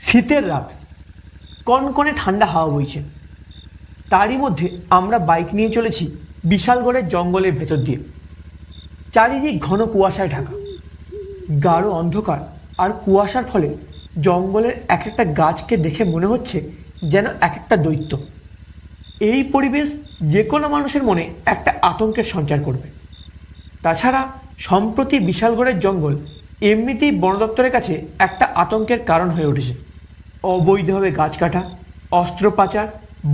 শীতের রাত, কনকনে ঠান্ডা হাওয়া বইছে। তারই মধ্যে আমরা বাইক নিয়ে চলেছি বিশালগড়ের জঙ্গলের ভেতর দিয়ে। চারিদিক ঘন কুয়াশায় ঢাকা, গাঢ় অন্ধকার আর কুয়াশার ফলে জঙ্গলের এক একটা গাছকে দেখে মনে হচ্ছে যেন এক একটা দৈত্য। এই পরিবেশ যে কোনো মানুষের মনে একটা আতঙ্কের সঞ্চার করবে। তাছাড়া সম্প্রতি বিশালগড়ের জঙ্গল এমনিতেই বন দপ্তরের কাছে একটা আতঙ্কের কারণ হয়ে উঠেছে। অবৈধভাবে গাছ কাটা, অস্ত্র পাচার,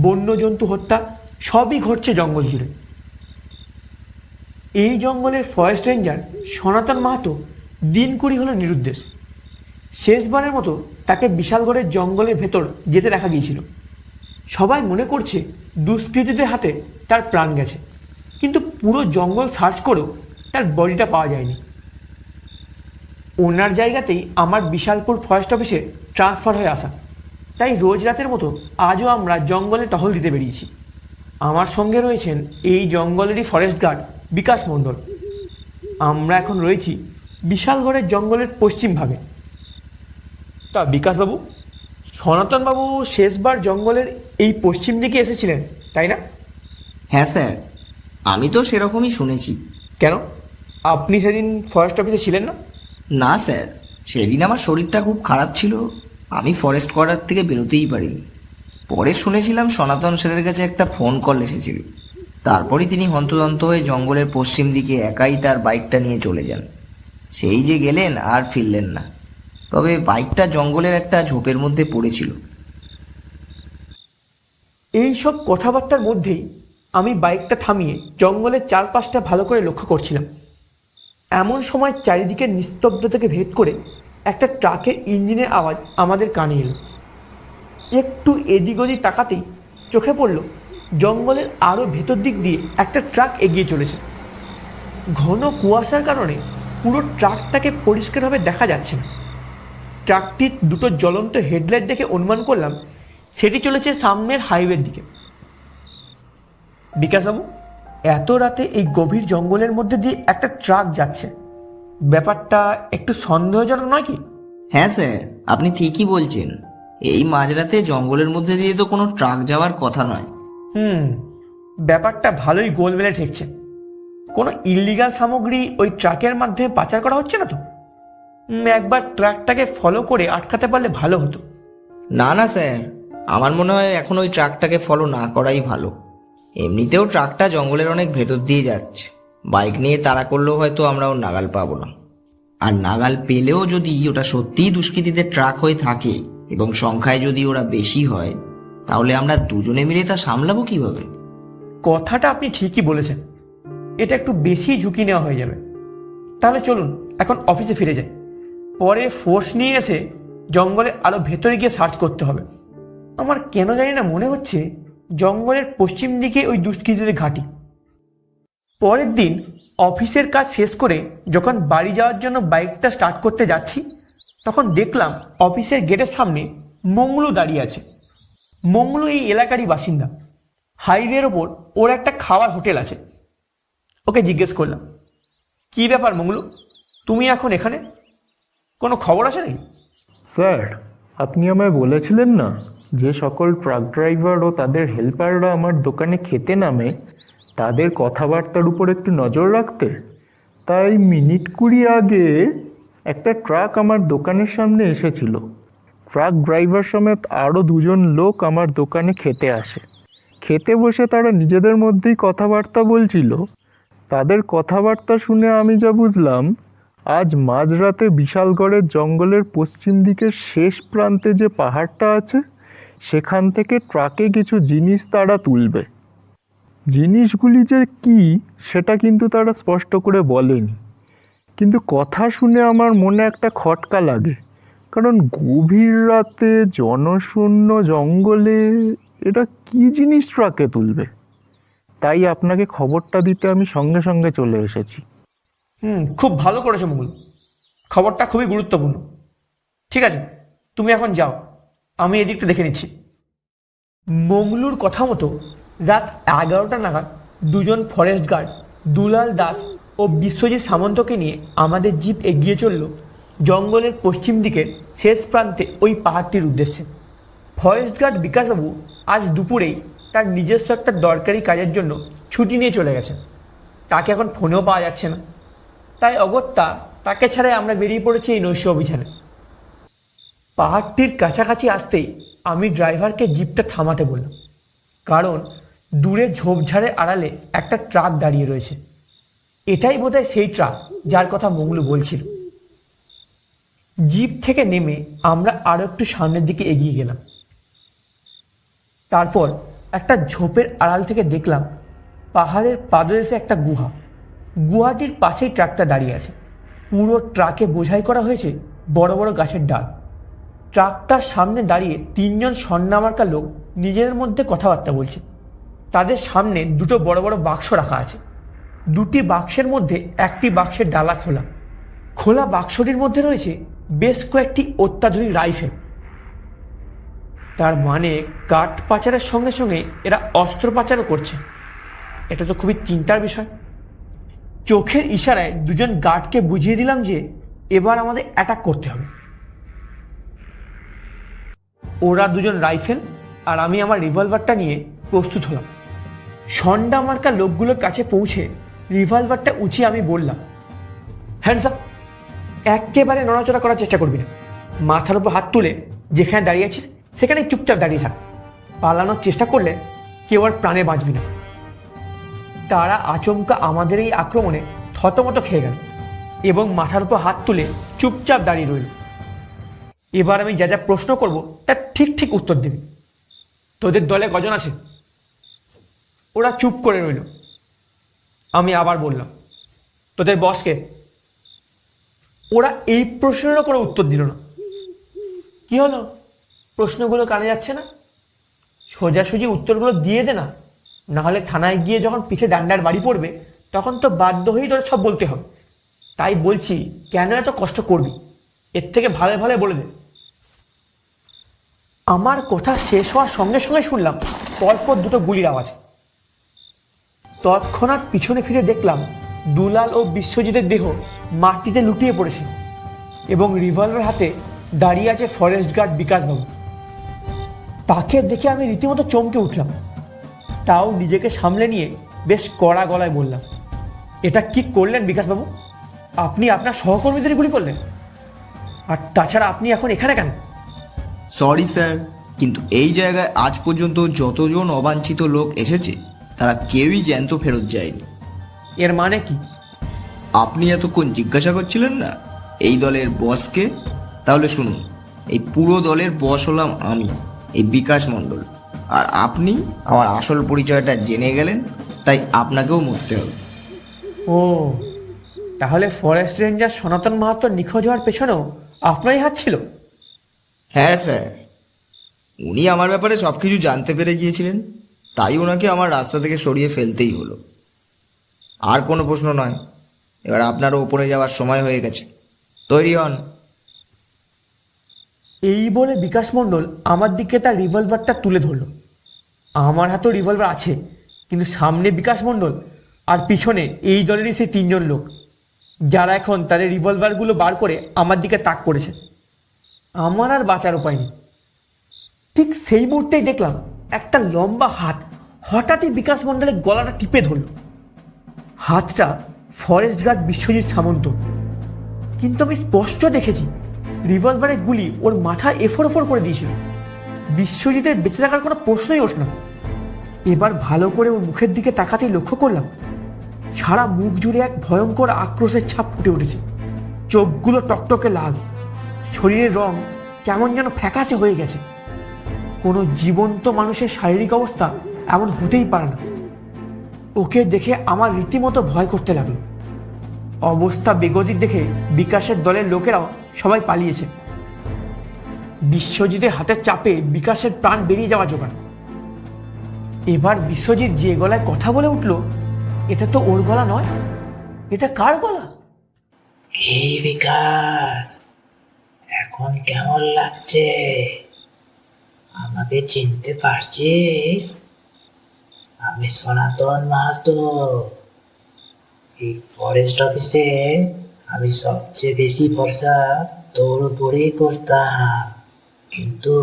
বন্যজন্তু হত্যা সবই ঘটছে জঙ্গল জুড়ে। এই জঙ্গলের ফরেস্ট রেঞ্জার সনাতন মাহাতো দিন কুড়ি হলো নিরুদ্দেশ। শেষবারের মতো তাকে বিশালগড়ের জঙ্গলের ভেতর যেতে দেখা গিয়েছিল। সবাই মনে করছে দুষ্কৃতীদের হাতে তার প্রাণ গেছে, কিন্তু পুরো জঙ্গল সার্চ করেও তার বডিটা পাওয়া যায়নি। ওনার জায়গাতেই আমার বিশালপুর ফরেস্ট অফিসে ট্রান্সফার হয়ে আসা, তাই রোজ রাতের মতো আজও আমরা জঙ্গলে টহল দিতে বেরিয়েছি। আমার সঙ্গে রয়েছেন এই জঙ্গলেরই ফরেস্ট গার্ড বিকাশ মণ্ডল। আমরা এখন রয়েছি বিশালগড়ের জঙ্গলের পশ্চিম ভাগে। তা বিকাশবাবু, সনাতনবাবু শেষবার জঙ্গলের এই পশ্চিম দিকে এসেছিলেন, তাই না? হ্যাঁ স্যার, আমি তো সেরকমই শুনেছি। কেন, আপনি সেদিন ফরেস্ট অফিসে ছিলেন না? না স্যার, সেদিন আমার শরীরটা খুব খারাপ ছিল, আমি ফরেস্ট কোয়ার্টার থেকে বেরোতেই পারিনি। পরে শুনেছিলাম সনাতন স্যারের কাছে একটা ফোন কল এসেছিল, তারপরই তিনি হন্তদন্ত হয়ে জঙ্গলের পশ্চিম দিকে একাই তার বাইকটা নিয়ে চলে যান। সেই যে গেলেন আর ফিরলেন না, তবে বাইকটা জঙ্গলের একটা ঝোপের মধ্যে পড়েছিল। এই সব কথাবার্তার মধ্যেই আমি বাইকটা থামিয়ে জঙ্গলের চারপাশটা ভালো করে লক্ষ্য করছিলাম। এমন সময় চারিদিকের নিস্তব্ধতাকে ভেদ করে একটা ট্রাকের ইঞ্জিনের আওয়াজ আমাদের কানে এলো। একটু এদিক ওদিক তাকাতেই চোখে পড়ল জঙ্গলের আরও ভেতর দিক দিয়ে একটা ট্রাক এগিয়ে চলেছে। ঘন কুয়াশার কারণে পুরো ট্রাকটাকে পরিষ্কারভাবে দেখা যাচ্ছে না। ট্রাকটির দুটো জ্বলন্ত হেডলাইট দেখে অনুমান করলাম সেটি চলেছে সামনের হাইওয়ের দিকে। বিকাশবাবু, এত রাতে এই গভীর জঙ্গলের মধ্যে দিয়ে একটা ট্রাক যাচ্ছে, ব্যাপারটা একটু সন্দেহজনক নয় কি? হ্যাঁ স্যার, আপনি ঠিকই বলছেন। এই মাঝরাতে জঙ্গলের মধ্যে দিয়ে তো কোনো ট্রাক যাওয়ার কথা নয়। ব্যাপারটা ভালোই গোলমেলে ঠেকছে। কোনো ইল্লিগাল সামগ্রী ওই ট্রাকের মাধ্যমে পাচার করা হচ্ছে না তো? একবার ট্রাকটাকে ফলো করে আটকাতে পারলে ভালো হতো। না না স্যার, আমার মনে হয় এখন ওই ট্রাকটাকে ফলো না করাই ভালো। এমনিতেও ট্রাকটা জঙ্গলের অনেক ভেতর দিয়ে যাচ্ছে, বাইক নিয়ে তাড়া করলেও হয়তো আমরা ওর নাগাল পাবো না। আর নাগাল পেলেও যদি ওটা সত্যিই দুষ্কৃতীদের ট্রাক হয়ে থাকে এবং সংখ্যায় যদি ওরা বেশি হয়, তাহলে আমরা দুজনে মিলে তা সামলাবো কিভাবে? কথাটা আপনি ঠিকই বলেছেন, এটা একটু বেশি ঝুঁকি নেওয়া হয়ে যাবে। তাহলে চলুন এখন অফিসে ফিরে যাই, পরে ফোর্স নিয়ে এসে জঙ্গলের আরো ভেতরে গিয়ে সার্চ করতে হবে। আমার কেন জানি না মনে হচ্ছে জঙ্গলের পশ্চিম দিকে ওই দুষ্কৃতীদের ঘাঁটি। পরের দিন অফিসের কাজ শেষ করে যখন বাড়ি যাওয়ার জন্য বাইকটা স্টার্ট করতে যাচ্ছি, তখন দেখলাম অফিসের গেটের সামনে মঙ্গলু দাঁড়িয়ে আছে। মঙ্গলু এই এলাকারই বাসিন্দা। হাইওয়ের ওপর ওর একটা খাওয়ার হোটেল আছে। ওকে জিজ্ঞেস করলাম, কি ব্যাপার মঙ্গলু, তুমি এখন এখানে, কোনো খবর আছে নাকি? স্যার, আপনি আমায় বলেছিলেন না যে সকল ট্রাক ড্রাইভার ও তাদের হেল্পাররা আমার দোকানে খেতে নামে তাদের কথাবার্তার উপর একটু নজর রাখতে? তাই মিনিট 20 আগে একটা ট্রাক আমার দোকানের সামনে এসেছিল। ট্রাক ড্রাইভার সমেত আরও 2জন লোক আমার দোকানে খেতে আসে। খেতে বসে তারা নিজেদের মধ্যেই কথাবার্তা বলছিল। তাদের কথাবার্তা শুনে আমি যা বুঝলাম, আজ মাঝরাতে বিশালগড়ের জঙ্গলের পশ্চিম দিকের শেষ প্রান্তে যে পাহাড়টা আছে, সেখান থেকে ট্রাকে কিছু জিনিস তারা তুলবে। জিনিসগুলি যে কি সেটা কিন্তু তারা স্পষ্ট করে বলেনি, কিন্তু কথা শুনে আমার মনে একটা খটকা লাগে। কারণ গভীর রাতে জনশূন্য জঙ্গলে এটা কি জিনিস ট্রাকে তুলবে? তাই আপনাকে খবরটা দিতে আমি সঙ্গে সঙ্গে চলে এসেছি। খুব ভালো করেছো মঙ্গল, খবরটা খুবই গুরুত্বপূর্ণ। ঠিক আছে, তুমি এখন যাও, আমি এদিকটা দেখে নিচ্ছি। মঙ্গলুর কথা মতো রাত 11টা নাগাদ 2জন ফরেস্ট গার্ড দুলাল দাস ও বিশ্বজিৎ সামন্তকে নিয়ে আমাদের জিপ এগিয়ে চলল জঙ্গলের পশ্চিম দিকের শেষ প্রান্তে ওই পাহাড়টির উদ্দেশ্যে। ফরেস্ট গার্ড বিকাশবাবু আজ দুপুরেই তার নিজস্ব একটা দরকারি কাজের জন্য ছুটি নিয়ে চলে গেছেন। তাকে এখন ফোনেও পাওয়া যাচ্ছে না, তাই অগত্যা তাকে ছাড়াই আমরা বেরিয়ে পড়েছি এই নৈশ অভিযানে। পাহাড়টির কাছাকাছি আসতেই আমি ড্রাইভারকে জিপটা থামাতে বললাম, কারণ দূরে ঝোপঝাড়ের আড়ালে একটা ট্রাক দাঁড়িয়ে রয়েছে। এটাই বোধহয় সেই ট্রাক যার কথা মংলু বলছিল। জিপ থেকে নেমে আমরা আরো একটু সামনের দিকে এগিয়ে গেলাম। তারপর একটা ঝোপের আড়াল থেকে দেখলাম পাহাড়ের পাদদেশে একটা গুহা। গুহাটির পাশেই ট্রাকটা দাঁড়িয়ে আছে। পুরো ট্রাকে বোঝাই করা হয়েছে বড় বড় গাছের ডাল। ট্রাকটার সামনে দাঁড়িয়ে তিনজন স্বর্ণামার্কা লোক নিজেদের মধ্যে কথাবার্তা বলছে। তাদের সামনে দুটো বড় বড় বাক্স রাখা আছে। দুটি বাক্সের মধ্যে একটি বাক্সের ডালা খোলা। খোলা বাক্সটির মধ্যে রয়েছে বেশ কয়েকটি অত্যাধুনিক রাইফেল। তার মানে কাঠ পাচারের সঙ্গে সঙ্গে এরা অস্ত্র পাচারও করছে। এটা তো খুবই চিন্তার বিষয়। চোখের ইশারায় দুজন গার্ডকে বুঝিয়ে দিলাম যে এবার আমাদের অ্যাটাক করতে হবে। ওরা দুজন রাইফেল আর আমি আমার রিভলভারটা নিয়ে প্রস্তুত হলাম। সন্ডা মার্কা লোকগুলোর কাছে পৌঁছে রিভলভারটা উঁচিয়ে আমি বললাম, হ্যান্ডস আপ। একেবারে নড়াচড়া করার চেষ্টা করবি না। মাথার উপর হাত তুলে যেখানে দাঁড়িয়ে আছিস সেখানে চুপচাপ দাঁড়িয়ে থাক। পালানোর চেষ্টা করলে কেউ আর প্রাণে বাঁচবি না। তারা আচমকা আমাদের এই আক্রমণে থতমত খেয়ে গেল এবং মাথার উপর হাত তুলে চুপচাপ দাঁড়িয়ে রইল। এবার আমি যা যা প্রশ্ন করব তার ঠিক ঠিক উত্তর দিবি। তোদের দলে কজন আছে? ওরা চুপ করে রইল। আমি আবার বললাম, তোদের বসকে? ওরা এই প্রশ্নেরও কোনো উত্তর দিল না। কি হলো, প্রশ্নগুলো কানে যাচ্ছে না? সোজাসুজি উত্তরগুলো দিয়ে দে না, নাহলে থানায় গিয়ে যখন পিঠে ডান্ডার বাড়ি পড়বে তখন তো বাধ্য হয়েই তোরা সব বলতে হবে। তাই বলছি, কেন এত কষ্ট করবি? এর থেকে ভালো ভালো বলে দে। আমার কথা শেষ হওয়ার সঙ্গে সঙ্গে শুনলাম পরপর দুটো গুলির আওয়াজ। তৎক্ষণাৎ পিছনে ফিরে দেখলাম দুলাল ও বিশ্বজিতের দেহ মাটিতে লুটিয়ে পড়েছে এবং রিভলভার হাতে দাঁড়িয়ে আছে ফরেস্ট গার্ড বিকাশবাবু। তাকে দেখে আমি রীতিমতো চমকে উঠলাম। তাও নিজেকে সামলে নিয়ে বেশ কড়া গলায় বললাম, এটা কি করলেন বিকাশবাবু? আপনি আপনার সহকর্মীদের গুলি করলেন? আর তাছাড়া আপনি এখন এখানে কেন? সরি স্যার, কিন্তু এই জায়গায় আজ পর্যন্ত যতজন অবাঞ্ছিত লোক এসেছে তারা কেউই জ্যান্ত ফেরত যায়নি। এর মানে কি? আপনি এতক্ষণ জিজ্ঞাসা করছিলেন না এই দলের বসকে? তাহলে শুনুন, এই পুরো দলের বস হলাম আমি, এই বিকাশ মণ্ডল। আর আপনি আমার আসল পরিচয়টা জেনে গেলেন, তাই আপনাকেও মরতে হবে। ও, তাহলে ফরেস্ট রেঞ্জার সনাতন মাহাতো নিখোঁজ হওয়ার পেছনেও আপনারই হাত ছিল? হ্যাঁ স্যার, উনি আমার ব্যাপারে সব কিছু জানতে পেরে গিয়েছিলেন, তাই ওনাকে আমার রাস্তা থেকে সরিয়ে ফেলতেই হলো। আর কোনো প্রশ্ন নয়, এবার আপনারও ওপরে যাওয়ার সময় হয়ে গেছে, তৈরি হন। এই বলে বিকাশ মণ্ডল আমার দিকে তার রিভলভারটা তুলে ধরল। আমার হাতেও রিভলভার আছে, কিন্তু সামনে বিকাশ মণ্ডল আর পিছনে এই দলেরই সেই তিনজন লোক, যারা এখন তাদের রিভলভারগুলো বার করে আমার দিকে তাক করেছে। আমার আর বাঁচার উপায় নেই। ঠিক সেই মুহূর্তেই দেখলাম একটা লম্বা হাত হঠাৎই বিকাশ মণ্ডলের গলাটা টিপে ধরল। হাতটা ফরেস্ট গার্ড বিশ্বজিৎ সামন্ত, কিন্তু আমি স্পষ্ট দেখেছি রিভলভারের গুলি ওর মাথা এফোর ওফোর করে দিয়েছিল। বিশ্বজিতের বেঁচে থাকার কোনো প্রশ্নই ওঠে না। এবার ভালো করে ওর মুখের দিকে তাকাতেই লক্ষ্য করলাম সারা মুখ জুড়ে এক ভয়ঙ্কর আক্রোশের ছাপ ফুটে উঠেছে। চোখগুলো টকটকে লাল, শরীরের রং কেমন যেন ফ্যাকাশে হয়ে গেছে। কোনো জীবন্ত মানুষের শারীরিক অবস্থা এমন হতেই পারে না। ওকে দেখে আমার রীতিমতো ভয় করতে লাগলো। অবস্থা বেগতিক দেখে বিকাশের দলের লোকেরাও সবাই পালিয়েছে। বিশ্বজিতের হাতের চাপে বিকাশের প্রাণ বেরিয়ে যাওয়া জোগাড়। এবার বিশ্বজিৎ যে গলায় কথা বলে উঠল, এটা তো ওর গলা নয়, এটা কার গলা? এই বিকাশ, এখন কেমন লাগছে? আমাকে চিনতে পারছিস? আমি সনাতন মাহাতো। এই ফরেস্ট অফিসে আমি সবচেয়ে বেশি ভরসা তোর উপরেই করতাম, কিন্তু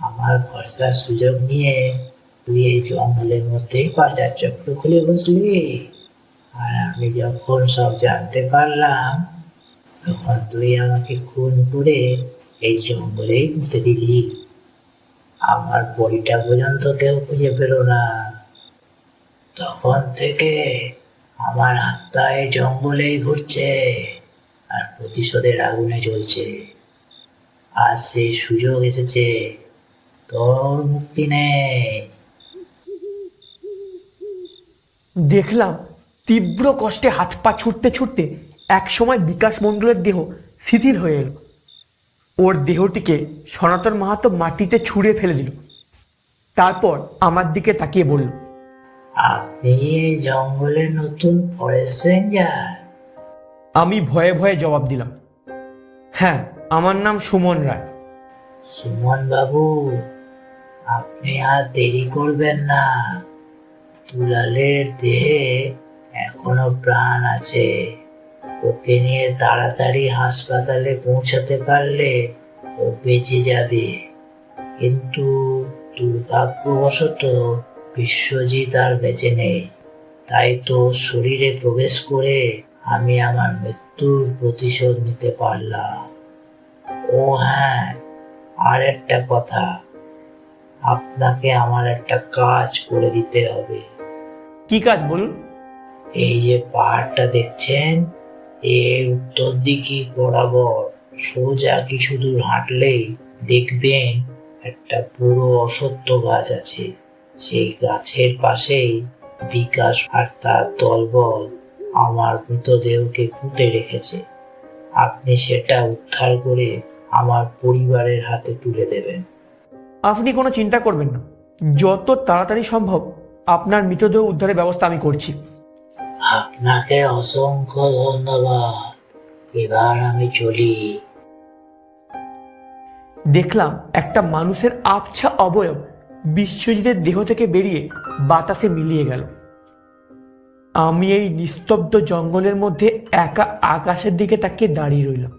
আমার ভরসার সুযোগ নিয়ে তুই এই জঙ্গলের মধ্যেই পাচার চক্র খুলে বসলি। আর আমি যখন সব জানতে পারলাম, তখন তুই আমাকে খুন করে এই জঙ্গলেই পুঁতে দিলি। আমার বড়িটা পর্যন্ত কেউ খুঁজে পেল না। তখন থেকে আমার আত্মা এই জঙ্গলেই ঘুরছে আর প্রতিশোধের আগুনে জ্বলছে। আর সেই সুযোগ এসেছে, তোর মুক্তি নেই। দেখলাম তীব্র কষ্টে হাত পা ছুটতে ছুটতে একসময় বিকাশ মণ্ডলের দেহ শিথিল হয়ে এলো। ওর দেহটিকে সনাতন মাহাতো মাটিতে ছুঁড়ে ফেলে দিল। তারপর আমার দিকে তাকিয়ে বলল, আপনি এই জঙ্গলের নতুন ফরেস্ট রেঞ্জার? আমি ভয়ে ভয়ে জবাব দিলাম, হ্যাঁ, আমার নাম সুমন রায়। সুমন বাবু, আপনি আর দেরি করবেন না। দুলালের দেহে এখনো প্রাণ আছে। ওকে নিয়ে তাড়াতাড়ি হাসপাতালে পৌঁছাতে পারলে ও বেঁচে যাবে। কিন্তু দুর্ভাগ্যবশত বিশ্বজিৎ আর বেঁচে নেই। তাই তো শরীরে প্রবেশ করে আমি আমার মৃত্যুর প্রতিশোধ নিতে পারলাম। ও হ্যাঁ, আর একটা কথা, আপনাকে আমার একটা কাজ করে দিতে হবে। কি কাজ বলুন? এই যে পাহাড়টা দেখছেন, এর উত্তর দিকে বরাবর সোজা কিছু দূর হাঁটলেই দেখবেন একটা পুরো অশ্বত্থ গাছ আছে। সেই গাছের পাশেই বিকাশ আর তার দলবল আমার মৃতদেহকে পুঁতে রেখেছে। আপনি সেটা উদ্ধার করে আমার পরিবারের হাতে তুলে দেবেন। আপনি কোনো চিন্তা করবেন না, যত তাড়াতাড়ি সম্ভব আপনার মৃতদেহ উদ্ধারের ব্যবস্থা আমি করছি। আপনাকে অসংখ্য ধন্যবাদ। এবার আমি চলি। দেখলাম একটা মানুষের আবছা অবয়ব বিশ্বজিতের দেহ থেকে বেরিয়ে বাতাসে মিলিয়ে গেল। আমি এই নিস্তব্ধ জঙ্গলের মধ্যে একা আকাশের দিকে তাকিয়ে দাঁড়িয়ে রইলাম।